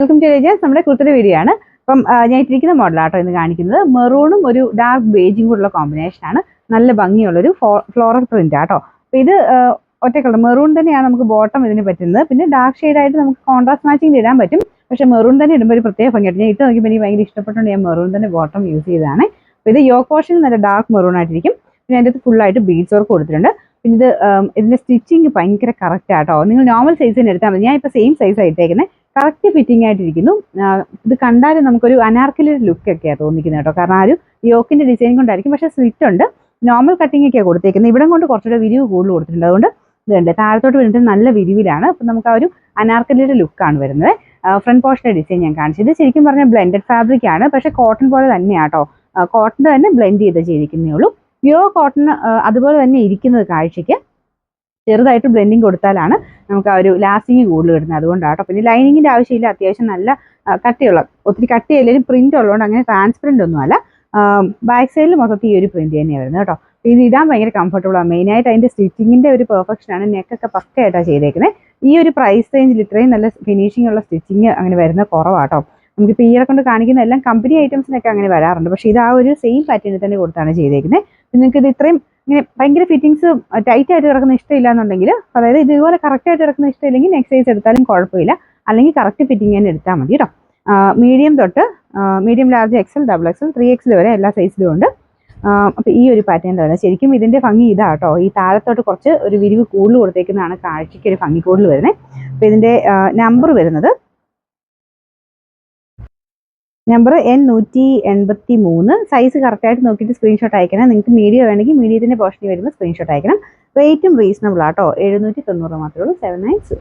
Welcome to രജാസ്. നമ്മുടെ കുർത്തയുടെ video ആണ്. അപ്പം ഞാൻ ഇട്ടിരിക്കുന്ന മോഡലാട്ടോ ഇന്ന് കാണിക്കുന്നത്. മെറൂണും ഒരു ഡാർക്ക് ബേജും കൂടെയുള്ള കോമ്പിനേഷനാണ്. നല്ല ഭംഗിയുള്ളൊരു ഫ്ലോറൽ പ്രിന്റ് ആട്ടോ. അപ്പം ഇത് ഒറ്റ കളർ മെറൂൺ തന്നെയാണ് നമുക്ക് ബോട്ടം ഇതിന് പറ്റുന്നത്. പിന്നെ ഡാർക്ക് ഷെയ്ഡായിട്ട് നമുക്ക് കോൺട്രാസ്റ്റ് മാച്ചിങ് ഇടാൻ പറ്റും. പക്ഷേ മെറൂൺ തന്നെ ഇടുമ്പോൾ ഒരു പ്രത്യേക ഭംഗിയായിട്ട് ഞാൻ ഇട്ട് നോക്കിയപ്പോൾ എനിക്ക് ഭയങ്കര ഇഷ്ടപ്പെട്ടുകൊണ്ട് ഞാൻ മെറൂൺ തന്നെ ബോട്ടം യൂസ് ചെയ്തതാണ്. അപ്പോൾ ഇത് യോക്ക് പോർഷൻ നല്ല ഡാർക്ക് മെറൂൺ ആയിട്ടിരിക്കും. പിന്നെ അതിൻ്റെ അകത്ത് ഫുള്ളായിട്ട് ബീഡ്സ് വർക്ക് കൊടുത്തിട്ടുണ്ട്. പിന്നെ ഇതിൻ്റെ സ്റ്റിച്ചിങ് ഭയങ്കര കറക്റ്റ് ആട്ടോ. നിങ്ങൾ നോർമൽ സൈസ് തന്നെ എടുത്താൽ മതി. ഞാൻ ഇപ്പോൾ സെയിം സൈസ് ആയിട്ടേക്കുന്നത്. കറക്റ്റ് ഫിറ്റിംഗ് ആയിട്ടിരിക്കുന്നു. ഇത് കണ്ടാലും നമുക്കൊരു അനാർക്കലി ലുക്ക് ഒക്കെയാണ് തോന്നിക്കുന്നത് കേട്ടോ. കാരണം ആ ഒരു യോക്കിന്റെ ഡിസൈൻ കൊണ്ടായിരിക്കും. പക്ഷേ സ്ലിറ്റ് ഉണ്ട്, നോർമൽ കട്ടിംഗ് ഒക്കെയാണ് കൊടുത്തേക്കുന്നത്. ഇവിടം കൊണ്ട് കുറച്ചുകൂടെ വിരിവ് കൂടുതൽ കൊടുത്തിട്ടുണ്ട്. അതുകൊണ്ട് ഇതുണ്ട്, താഴത്തോട്ട് വരുന്നത് നല്ല വിരിവിലാണ്. അപ്പം നമുക്ക് ആ ഒരു അനാർക്കലിയുടെ ലുക്കാണ് വരുന്നത്. ഫ്രണ്ട് പോർഷന്റെ ഡിസൈൻ ഞാൻ കാണിച്ചത് ശരിക്കും പറഞ്ഞാൽ ബ്ലെൻഡഡ് ഫാബ്രിക് ആണ്. പക്ഷേ കോട്ടൺ പോലെ തന്നെയാട്ടോ. കോട്ടൺ തന്നെ ബ്ലെൻഡ് ചെയ്ത് ചെയ്തിരിക്കുന്നേ ഉള്ളൂ. പ്യുവർ കോട്ടൺ അതുപോലെ തന്നെ ഇരിക്കുന്നത് കാഴ്ചയ്ക്ക്. ചെറുതായിട്ട് ബ്ലെൻഡിങ് കൊടുത്താലാണ് നമുക്ക് ആ ഒരു ലാസ്റ്റിങ് കൂടുതൽ കിട്ടുന്നത്. അതുകൊണ്ടാട്ടോ. പിന്നെ ലൈനിങ്ങിൻ്റെ ആവശ്യമില്ല. അത്യാവശ്യം നല്ല കട്ടിയുള്ള, ഒത്തിരി കട്ടിയല്ലെങ്കിലും പ്രിന്റ് ഉള്ളതുകൊണ്ട് അങ്ങനെ ട്രാൻസ്പെറൻ്റ് ഒന്നുമല്ല. ബാക്ക് സൈഡിൽ മൊത്തത്തിൽ ഈ ഒരു പ്രിന്റ് തന്നെയാണ് വരുന്നത് കേട്ടോ. ഇത് ഇടാൻ ഭയങ്കര കംഫർട്ടബിൾ ആണ്. മെയിനായിട്ട് അതിൻ്റെ സ്റ്റിച്ചിങ്ങിൻ്റെ ഒരു പെർഫെക്ഷനാണ്. നെക്കൊക്കെ പക്കയായിട്ടാണ് ചെയ്തേക്കുന്നത്. ഈ ഒരു പ്രൈസ് റേഞ്ചിൽ ഇത്രയും നല്ല ഫിനിഷിംഗ് ഉള്ള സ്റ്റിച്ചിങ് അങ്ങനെ വരുന്നത് കുറവാട്ടോ. നമുക്കിപ്പോൾ ഈയിടെ കൊണ്ട് കാണിക്കുന്ന എല്ലാം കമ്പനി ഐറ്റംസിനൊക്കെ അങ്ങനെ വരാറുണ്ട്. പക്ഷേ ഇത് ആ ഒരു സെയിം പാറ്റേണിൽ തന്നെ കൊടുത്താണ് ചെയ്തേക്കുന്നത്. നിങ്ങൾക്ക് ഇത് ഇത്രയും ഇങ്ങനെ ഭയങ്കര ഫിറ്റിങ്സ് ടൈറ്റ് ആയിട്ട് കിടക്കുന്ന ഇഷ്ടമില്ല എന്നുണ്ടെങ്കിൽ, അതായത് ഇതുപോലെ കറക്റ്റായിട്ട് കിടക്കുന്ന ഇഷ്ടമില്ലെങ്കിൽ നെക്സ്റ്റ് സൈസ് എടുത്താലും കുഴപ്പമില്ല. അല്ലെങ്കിൽ കറക്റ്റ് ഫിറ്റിംഗ് തന്നെ എടുത്താൽ മതി കേട്ടോ. മീഡിയം തൊട്ട് medium, large, XL, double XL, 3XL വരെ എല്ലാ സൈസിലും ഉണ്ട്. അപ്പോൾ ഈ ഒരു പാറ്റേണിൽ വരുന്നത് ശരിക്കും ഇതിൻ്റെ ഭംഗി ഇതാട്ടോ. ഈ താഴത്തോട്ട് കുറച്ച് ഒരു വിരിവ് കൂടുതൽ കൊടുത്തേക്കുന്നതാണ് കാഴ്ചയ്ക്ക് ഒരു ഭംഗി കൂടുതൽ വരുന്നത്. അപ്പോൾ ഇതിൻ്റെ നമ്പർ വരുന്നത് നമ്പർ N183. സൈസ് കറക്റ്റായിട്ട് നോക്കിയിട്ട് സ്ക്രീൻഷോട്ട് അയക്കണം. നിങ്ങൾക്ക് മീഡിയം വേണമെങ്കിൽ മീഡിയത്തിൻ്റെ പോർഷനിൽ വരുമ്പോൾ സ്ക്രീൻഷോട്ട് അയക്കണം. റേറ്റും റീസണബിൾ ആട്ടോ. 790 മാത്രമേ ഉള്ളൂ. 790.